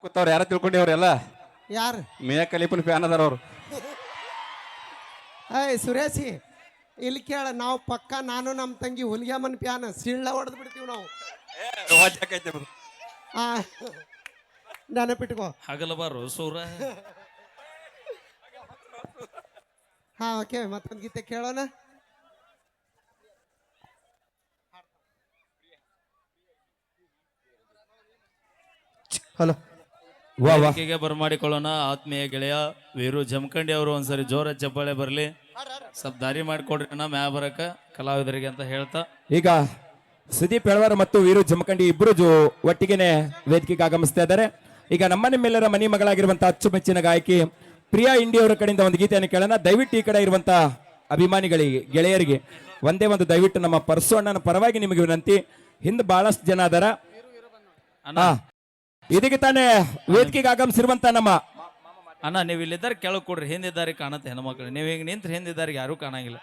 ಕೂತವ್ರು ಯಾರ ತಿಳ್ಕೊಂಡಿವ್ರೆಲ್ಲ ಯಾರು ಮಿಯಾ ಖಲೀಫನ್ ಫ್ಯಾನ್ ಅದಾರ ಅವ್ರು. ಸುರೇಶಿ ಇಲ್ಲಿ ಕೇಳ, ನಾವು ಪಕ್ಕ ನಾನು ನಮ್ಮ ತಂಗಿ ಹುಲಿಗೆಮ್ಮನ್ ಪ್ಯಾನ್ ಸಿಳ್ಳ ಹೊಡೆದ್ ಬಿಡ್ತೀವಿ ನಾವು. ಆ ನೆನಪಿಟ್ಕೋ. ಹಗಲಬಾರು ಸೂರ. ಹಾ ಓಕೆ, ಮತ್ತೊಂದು ಗೀತೆ ಕೇಳೋಣ. ಹಲೋ, ವೇದಿಕೆಗೆ ಬರಮಾಡಿಕೊಳ್ಳೋಣ ಆತ್ಮೀಯ ಗೆಳೆಯ ವೀರು ಜಮಖಂಡಿ ಅವರು. ಒಂದ್ಸರಿ ಜೋರ ಚಪ್ಪಾಳೆ ಬರಲಿ, ಸ್ವಲ್ಪ ದಾರಿ ಮಾಡಿಕೊಡ್ರಿ ಅಣ್ಣ ಮ್ಯಾ ಬರಕ ಕಲಾವಿದರಿಗೆ ಅಂತ ಹೇಳ್ತಾ ಈಗ ಸುದೀಪ್ ಹೆಳವಾರ್ ಮತ್ತು ವೀರು ಜಮಖಂಡಿ ಇಬ್ಬರು ಒಟ್ಟಿಗೆನೆ ವೇದಿಕೆಗೆ ಆಗಮಿಸ್ತಾ ಇದ್ದಾರೆ. ಈಗ ನಿಮ್ಮೆಲ್ಲರ ಮನಿ ಮಗಳಾಗಿರುವಂತಹ ಅಚ್ಚುಮೆಚ್ಚಿನ ಗಾಯಕಿ ಪ್ರಿಯಾ ಇಂಡಿ ಅವರ ಕಡೆಯಿಂದ ಒಂದು ಗೀತೆಯನ್ನು ಕೇಳೋಣ. ದಯವಿಟ್ಟು ಈ ಕಡೆ ಇರುವಂತಹ ಅಭಿಮಾನಿಗಳಿಗೆ, ಗೆಳೆಯರಿಗೆ ಒಂದೇ ಒಂದು ದಯವಿಟ್ಟು ನಮ್ಮ ಪರಸು ಅಣ್ಣನ ಪರವಾಗಿ ನಿಮಗೆ ವಿನಂತಿ. ಹಿಂದೆ ಬಹಳಷ್ಟು ಜನ ಅದಾರ. ಇದಕ್ಕೆ ತಾನೇ ವೇದಿಕೆಗೆ ಆಗಮಿಸಿರುವಂತ ನಮ್ಮ ಅಣ್ಣ ನೀವು ಇಲ್ಲಿದ್ದಾರೆ ಕೆಳಗೆ ಕೊಡ್ರಿ. ಹಿಂದಿದ್ದಾರೆ ಕಾಣತ್ತೆ ಹೆಣ್ಮಕ್ಳು, ನೀವು ಹಿಂಗೆ ನಿಂತ್ರೆ ಹಿಂದಿದ್ದಾರಿಗೆ ಯಾರೂ ಕಾಣಂಗಿಲ್ಲ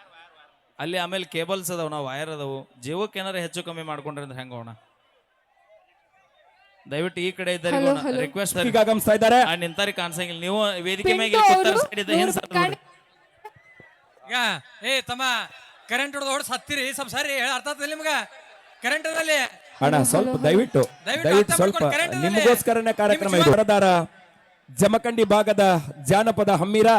ಅಲ್ಲಿ. ಆಮೇಲೆ ಕೇಬಲ್ಸ್ ಅದಾವ, ನಾವು ವೈರ್ ಅದಾವು. ಜೀವಕ್ಕೆ ಏನಾರ ಹೆಚ್ಚು ಕಮ್ಮಿ ಮಾಡ್ಕೊಂಡ್ರೆ ಅಂದ್ರೆ ಹೆಂಗೋಣ. ದಯವಿಟ್ಟು ಈ ಕಡೆ ಇದ್ದಾರೆ ರಿಕ್ವೆಸ್ಟ್ ಆಗಮಿಸ್ತಾ ಇದ್ದಾರೆ. ನಿಂತಾರಿ ಕಾಣಿಸಂಗಿಲ್ಲ, ನೀವು ವೇದಿಕೆ ಮೇಲೆ ಏ ತಮ್ಮ ಕರೆಂಟ್ ಹೊಡೆದು ಹತ್ತಿರಿ ಸ್ವಲ್ಪ ಸರಿ ಅರ್ಥ ಆಗ್ತದೆ ನಿಮ್ಗೆ. ಕರೆಂಟ್ ಅದಲ್ಲಿ ಅಣ್ಣ ಸ್ವಲ್ಪ ದಯವಿಟ್ಟು ಸ್ವಲ್ಪ ನಿಮಗೋಸ್ಕರನೇ ಕಾರ್ಯಕ್ರಮ ಇದು. ವರದಾರ ಜಮಖಂಡಿ ಭಾಗದ ಜಾನಪದ ಹಮ್ಮೀರ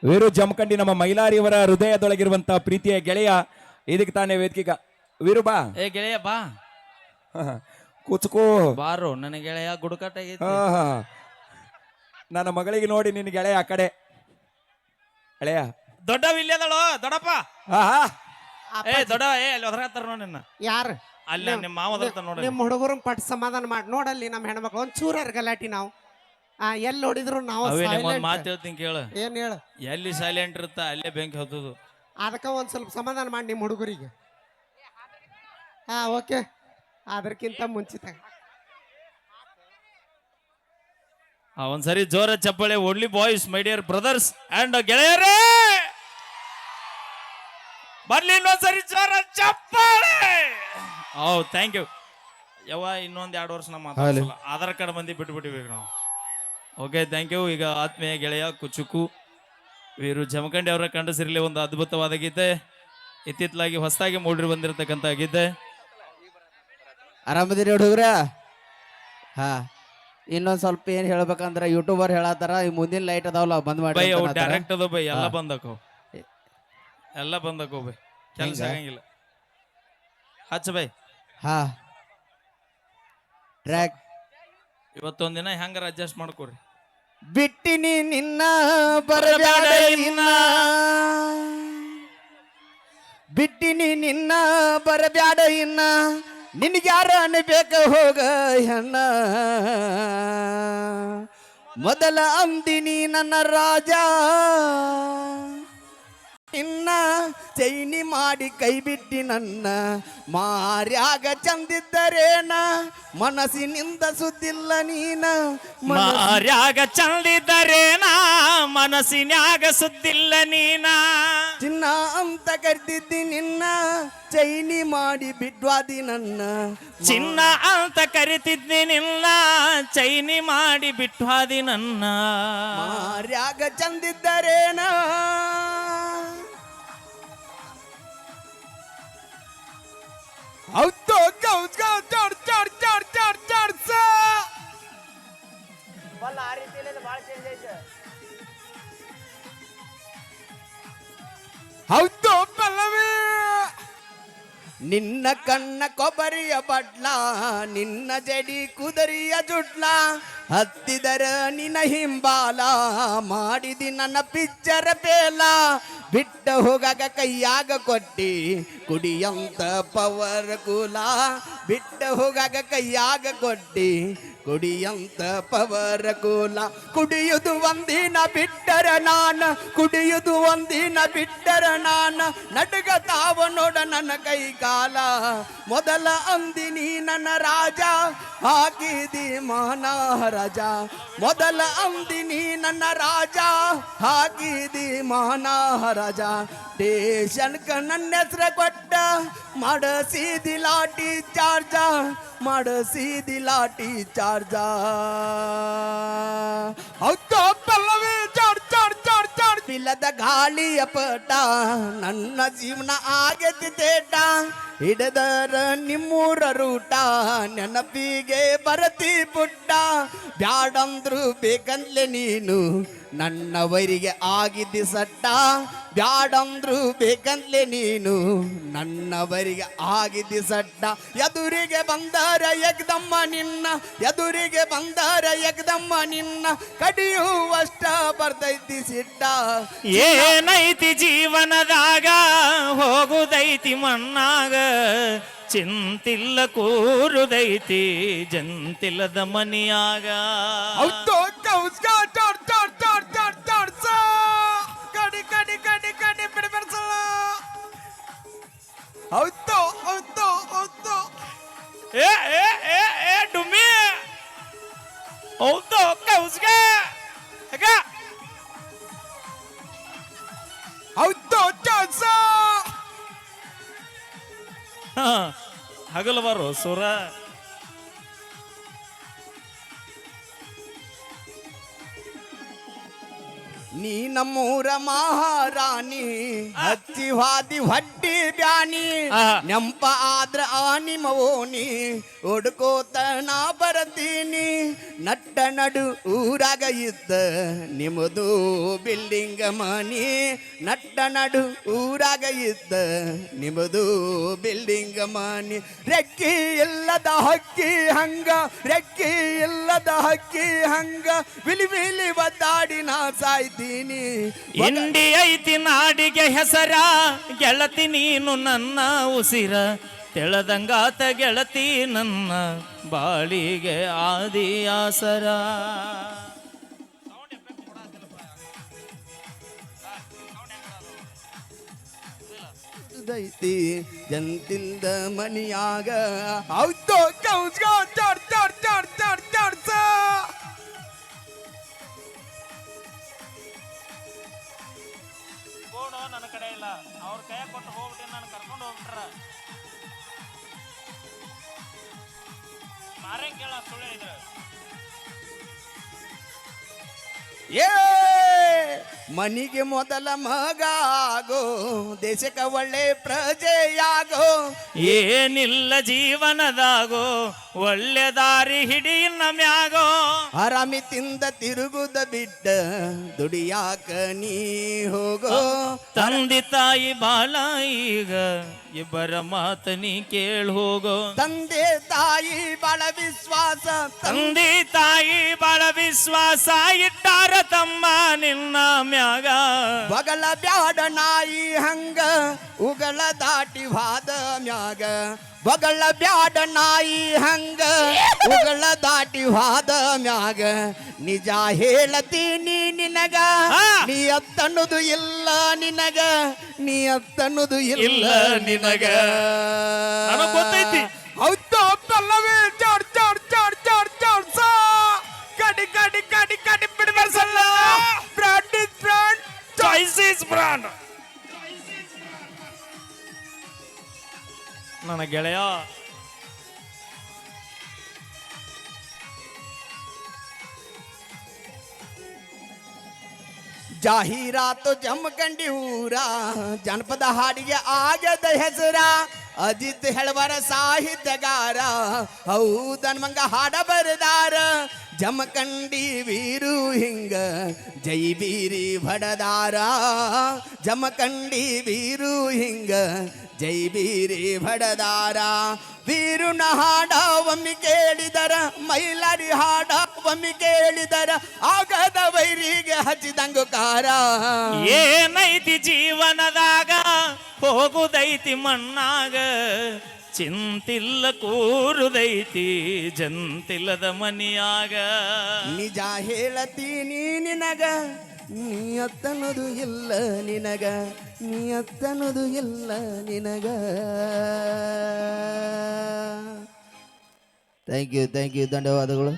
ವೀರು ಜಮಖಂಡಿ, ನಮ್ಮ ಮೈಲಾರಿಯವರ ಹೃದಯದೊಳಗಿರುವಂತಹ ಪ್ರೀತಿಯ ಗೆಳೆಯ. ಇದಕ್ಕೆ ತಾನೇ ವೇದಿಕೆ ವೀರು ಬಾ. ಏ ಗೆಳೆಯ ಬಾ, ಕೂಚಕೋ ಬಾರು ನನ್ನ ಗೆಳೆಯ ಗುಡುಕಾಟ. ನನ್ನ ಮಗಳಿಗೆ ನೋಡಿ ನಿನ್ನ ಗೆಳೆಯ ಆ ಕಡೆ ಗೆಳೆಯ ದೊಡ್ಡ ವಿಲ್ಯದಳು ದೊಡ್ಡಪ್ಪ. ಏ ದೊಡ್ಡ ಏ ಅಲ್ಲಿ ಒದರಾತಾರ ನೋಡಿ ನಿನ್ನ. ಯಾರು ಅಲ್ಲಿ ನಿಮ್ಮ ಮಾವ ಒದರ್ತಾರ ನೋಡಿ. ನಿಮ್ಮ ಹುಡುಗರು ಪಟ್ ಸಮಾಧಾನ ಮಾಡಿ ನೋಡಲ್ಲಿ. ನಮ್ಮ ಹೆಣ್ಮಕ್ಳು ಒಂದ್ ಚೂರ ಗಲಾಟಿ. ನಾವು ಎಲ್ಲಿ ನೋಡಿದ್ರು ನಾವು ಮಾತು ಹೇಳ್ತೀನಿ ಕೇಳು. ಏನ್ ಹೇಳು? ಎಲ್ಲಿ ಸೈಲೆಂಟ್ ಇರುತ್ತ ಅಲ್ಲೇ ಬೆಂಕಿ ಹೊತ್ತದು. ಅದಕ್ಕ ಒಂದ್ ಸ್ವಲ್ಪ ಸಮಾಧಾನ ಮಾಡಿ ನಿಮ್ಮ ಹುಡುಗರಿಗೆ. ಹಾ ಓಕೆ, ಅದಕ್ಕಿಂತ ಮುಂಚಿತ ಒಂದ್ಸರಿ ಜೋರ ಚಪ್ಪಾಳೆ. Only boys my dear brothers and ಗೆಳೆಯರೇ, ಬರ್ಲಿ ಇನ್ನೊಂದ್ಸರಿ ಜೋರ ಚಪ್ಪಾಳೆ. ಥ್ಯಾಂಕ್ ಯು ಯವ್ವ. ಇನ್ನೊಂದ್ 2 ವರ್ಷ ನಮ್ಮ ಆಧಾರ್ ಕಾರ್ಡ್ ಮಂದಿ ಬಿಟ್ಬಿಟ್ಟಿವಿ ನಾವು. Okay thank you. ಈಗ ಆತ್ಮೀಯ ಗೆಳೆಯ ಕುಚುಕು ವೀರು ಜಮಖಂಡಿ ಅವರ ಕಂಡಸಿರಲಿ ಒಂದು ಅದ್ಭುತವಾದ ಗೀತೆ, ಇತ್ತಿತ್ತಲಾಗಿ ಹೊಸದಾಗಿ ಮೂಡಿ ಬಂದಿರತಕ್ಕಂತ ಗೀತೆ. ಆರಾಮದಿರಿ ಹುಡುಗ್ರ? ಹಾ, ಇನ್ನೊಂದ್ ಸ್ವಲ್ಪ ಏನ್ ಹೇಳ್ಬೇಕಂದ್ರ ಯೂಟ್ಯೂಬರ್ ಹೇಳತ್ತಾರ ಈ ಮುಂದಿನ ಲೈಟ್ ಅದಾವಲ್ಲ ಬಂದ್ ಮಾಡಿ. ಡೈರೆಕ್ಟ್ ಅದ ಬೈ, ಎಲ್ಲ ಬಂದಕೋ ಎಲ್ಲ ಬಂದಕೋ ಬೈ, ಕೆಲಸ ಆಗಂಗಿಲ್ಲ. ಹಚ್ಚ ಬೈ. ಹಾ ಟ್ರ್ಯಾಕ್ ಇವತ್ತೊಂದಿನ ಹೆಂಗಾರ ಅಡ್ಜಸ್ಟ್ ಮಾಡ್ಕೊರಿ. ಬಿಟ್ಟಿನಿ ನಿನ್ನ ಬರಬ್ಯಾಡ ಇನ್ನ, ಬಿಟ್ಟಿನಿ ನಿನ್ನ ಬರಬ್ಯಾಡ ಇನ್ನ, ನಿನಗ್ಯಾರ ಅನ್ಬೇಕ ಹೋಗ ಹೆಣ್ಣ, ಮೊದಲ ಅಂದಿನಿ ನನ್ನ ರಾಜ, ಇನ್ನ ಚೈನಿ ಮಾಡಿ ಕೈ ಬಿಟ್ಟಿ ನನ್ನ, ಮಾರ್ಯಾಗ ಚಂದಿದ್ದರೇನ ಮನಸ್ಸಿನಿಂದ ಸುದ್ದಿಲ್ಲ ನೀನ, ಮಾರ್ಯಾಗ ಚಂದಿದ್ದರೇನ ಮನಸ್ಸಿನ್ಯಾಗ ಸುದ್ದಿಲ್ಲ ನೀನ, ಚಿನ್ನ ಅಂತ ಕರ್ತಿದ್ದಿ ನಿನ್ನ ಚೈನಿ ಮಾಡಿ ಬಿಡ್ವಾದಿ ನನ್ನ, ಚಿನ್ನ ಅಂತ ಕರಿತಿದ್ದಿ ನಿನ್ನ ಚೈನಿ ಮಾಡಿ ಬಿಟ್ವಾದಿ ನನ್ನ, ಮಾರ್ಯಾಗ ಚಂದಿದ್ದರೇನ. ಹೌದು ಪಲ್ಲವಿ, ನಿನ್ನ ಕಣ್ಣ ಕೊಬ್ಬರಿಯ ಬಡ್ಲ, ನಿನ್ನ ಜಡಿ ಕುದರಿಯ ಜುಡ್ಲ, ಹತ್ತಿದರ ನಿನ್ನ ಹಿಂಬಾಲ, ಮಾಡಿದಿ ನನ್ನ ಪಿಚ್ಚರ ಬೇಲ, ಬಿಟ್ಟ ಹೋಗಾಗ ಕೈಯಾಗ ಕೊಟ್ಟಿ ಕುಡಿಯಂತ ಪವರ್ ಕೂಲ, ಬಿಟ್ಟ ಹೋಗಾಗ ಕೈಯಾಗ ಕೊಟ್ಟಿ ಕುಡಿಯಂತ ಪವರ ಕೂಲ, ಕುಡಿಯುವುದು ಒಂದಿನ ಬಿಟ್ಟರ ನಾನ, ಕುಡಿಯುವುದು ಒಂದಿನ ಬಿಟ್ಟರ ನಾನ, ನಡುಗತಾವ ನೋಡ ನನ್ನ ಕೈ ಕಾಲ, ಮೊದಲ ಅಂದಿನಿ ನನ್ನ ರಾಜ, ಹಾಕಿದಿ ಮಹಾರಾಜ, ಮೊದಲ ಅಂದಿನಿ ನನ್ನ ರಾಜ, ಹಾಕಿದಿ ಮಹಾರಾಜ, ಸ್ಟೇಷನ್ಕ ನನ್ನ ಹೆಸರ ಕೊಟ್ಟ, ಮಾಡಸಿದಿ ಲಾಠಿ ಚಾರ್ಜ, ಮಾಡಸಿದಿ ಲಾಠಿ ಚಾರ್ಜ. ಮೋಡದ ಗಾಳಿಯ ಪಟ ನನ್ನ ಜೀವನ ಆಗೈತಿ ತೇಟ ಹಿಡದರ ನಿಮ್ಮೂರ ರೂಟ ನೆನಪಿಗೆ ಬರತಿ ಪುಟ್ಟ ಬ್ಯಾಡಂದ್ರು ಬೇಕಂದ್ಲೆ ನೀನು ನನ್ನವರಿಗೆ ಆಗಿದ್ದಿ ಸಟ್ಟ ಬ್ಯಾಡಂದ್ರು ಬೇಕಂದ್ಲೆ ನೀನು ನನ್ನವರಿಗೆ ಆಗಿದ್ದಿ ಸಟ್ಟ ಎದುರಿಗೆ ಬಂದಾರ ಎಗ್ದಮ್ಮ ನಿನ್ನ ಎದುರಿಗೆ ಬಂದಾರ ಎಗ್ದಮ್ಮ ನಿನ್ನ ಕಡಿಯುವಷ್ಟ ಬರ್ತೈತಿ ಸಿಟ್ಟ ಏನೈತಿ ಜೀವನದಾಗ ಹೋಗುದೈತಿ ಮಣ್ಣಾಗ ಚಿಂತಿಲ್ಲ ಕೂರುದೈತಿ ಜಂತಿಲ್ಲದ ಮನಿಯಾಗ ಕಡಿ ಕಡಿ ಕಡಿ ಕಡಿ ಬಿಡಿ ಬಿಡ್ಸಲ್ಲ ಹೌದು ಹೌದು ಹೌದು ಏ ಏ ಏ ಏ ಡುಮ್ಮಿ ಹೌದು ಕೌಸ್ಗ ಹೌದು ಚಾನ್ಸ ಹಗಲು ಬರೋ ಸುರ ನೀ ನಮ್ಮೂರ ಮಹಾರಾಣಿ ಹಚ್ಚಿ ಹಾದಿ ಹೊಡ್ಡಿ ಬ್ಯಾನಿ ನೆಂಪ ಆದ್ರ ನಿಮ್ಮ ಓಣಿ ಹುಡ್ಕೋತ ನಾ ಬರತೀನಿ ನಟ್ಟ ನಡು ಊರಾಗ ಇದ್ದ ನಿಮ್ಮದು ಬಿಲ್ಡಿಂಗ್ ಮನಿ ನಟ್ಟ ನಡು ಊರಾಗ ಇದ್ದ ನಿಮ್ಮದು ಬಿಲ್ಡಿಂಗ್ ಮನಿ ರೆಕ್ಕಿ ಇಲ್ಲದ ಹಕ್ಕಿ ಹಂಗ ರೆಕ್ಕಿ ಇಲ್ಲದ ಹಕ್ಕಿ ಹಂಗ ವಿಲಿ ವಿಲಿ ಒದ್ದಾಡಿ ನಾ ಸಾಯ್ತೀನಿ ಇಂಡಿ ಐತಿ ನಾಡಿಗೆ ಹೆಸರ ಗೆಳತಿ ನೀನು ನನ್ನ ಉಸಿರ ತೆಳದಂಗಾತ ಗೆಳತಿ ನನ್ನ ಬಾಳಿಗೆ ಆದಿ ಆಸರ ದೈತಿ ಜಂತಿಲ್ದ ಮನಿಯಾಗ ಹೌದು ಕೌಸ್ಗ ಚಾಡ್ ಚಾಡ್ ಚಾಡ್ ಚಾಡ್ ಚಾಡ್ಸ ನನ್ನ ಕಡೆ ಇಲ್ಲ ಅವ್ರ ಕೈ ಕೊಟ್ಟು ಹೋಗ್ಬಿಟ್ಟು ನಾನು ಕರ್ಕೊಂಡು ಹೋಗ್ಬಿಟ್ರ ಮಾರೇ ಕೇಳ ಸುಳ್ಳು ಇದ್ರ ಏ ಮನಿಗೆ ಮೊದಲ ಮಗ ಆಗೋ ದೇಶಕ್ಕೆ ಒಳ್ಳೆ ಪ್ರಜೆಯಾಗೋ ಏನಿಲ್ಲ ಜೀವನದಾಗೋ ಒಳ್ಳೆ ದಾರಿ ಹಿಡಿಯಿನ ಮ್ಯಾಗೋ ಆರಾಮಿ ತಿಂದ ತಿರುಗುದ ಬಿಡ್ಡ ದುಡಿಯಾಕ ನೀ ಹೋಗೋ ತಂದೆ ತಾಯಿ ಬಾಳ ಈಗ ಇಬ್ಬರ ಮಾತ ನೀ ಕೇಳ ಹೋಗೋ ತಂದೆ ತಾಯಿ ಬಾಳ ವಿಶ್ವಾಸ ತಂದೆ ತಾಯಿ ಬಾಳ ವಿಶ್ವಾಸ ಇಟ್ಟಾರ ತಮ್ಮ ನಿನ್ನ ಮ್ಯಾಗ ಬಗಲ ಬ್ಯಾಡ ನಾಯಿ ಹಂಗ ಉಗಳ ದಾಟಿ ವಾದ ಮ್ಯಾಗ ಬಗಳ ಬ್ಯಾಡ ನಾಯಿ ಹಂಗ ಉಗಳ ದಾಟಿ ವಾದ ಮ್ಯಾಗ ನಿಜ ಹೇಳತೀನಿ ನಿನಗ ನೀ ಅತ್ತನ್ನೋದು ಇಲ್ಲ ನಿನಗ ನೀ ಅತ್ತನ್ನೋದು ಇಲ್ಲ ನಿನಗ ನನಗ್ ಗೊತ್ತೈತಿ ಹೌದು ಪಲ್ಲವಿ ಚಾಡ್ ಚಾಡ್ ಚಾಡ್ ಚಾಡ್ ಚಾಡ್ಸ ಕಡಿ ಕಡಿ ಕಡಿ ಕಡಿ ಬಿಡ್ಬರ್ಸಲ್ಲ brand is brand choice is brand ನನ್ನ ಗೆಳೆಯ ಜಾಹೀರಾತು ಜಮಖಂಡಿ ಊರ ಜನಪದ ಹಾಡಿಗೆ ಆಗದ ಹೆಸರ ಅಜಿತ್ ಹೆಳವರ ಸಾಹಿತ್ಯಗಾರ ಹೌದನ್ ಮಂಗ ಹಾಡ ಬರದಾರ ಜಮಖಂಡಿ ವೀರು ಹಿಂಗ ಜೈ ಬೀರಿ ಬಡದಾರ ಜಮಖಂಡಿ ವೀರು ಹಿಂಗ ಜೈ ಬೀರಿ ಬಡದಾರ ವೀರುನ ಹಾಡ ಒಮ್ಮೆ ಕೇಳಿದರ ಮೈಲಾರಿ ಹಾಡ ಒಮ್ಮೆ ಕೇಳಿದರ ಆಗದ ವೈರಿಗೆ ಹಚ್ಚಿದಂಗು ಕಾರ ಏನೈತಿ ಜೀವನದಾಗ ಹೋಗುದೈತಿ ಮಣ್ಣಾಗ ಚಿಂತಿಲ್ಲ ಕೂರುದೈತಿ ಜಂತಿಲ್ಲದ ಮನಿಯಾಗ ನಿಜ ಹೇಳತೀನಿ ನಿನಗ ನೀಯತ್ತನ್ನೋದು ಇಲ್ಲ ನಿನಗ ನೀಯತ್ತನ್ನೋದು ಇಲ್ಲ ನಿನಗ ಥ್ಯಾಂಕ್ ಯು ಧನ್ಯವಾದಗಳು.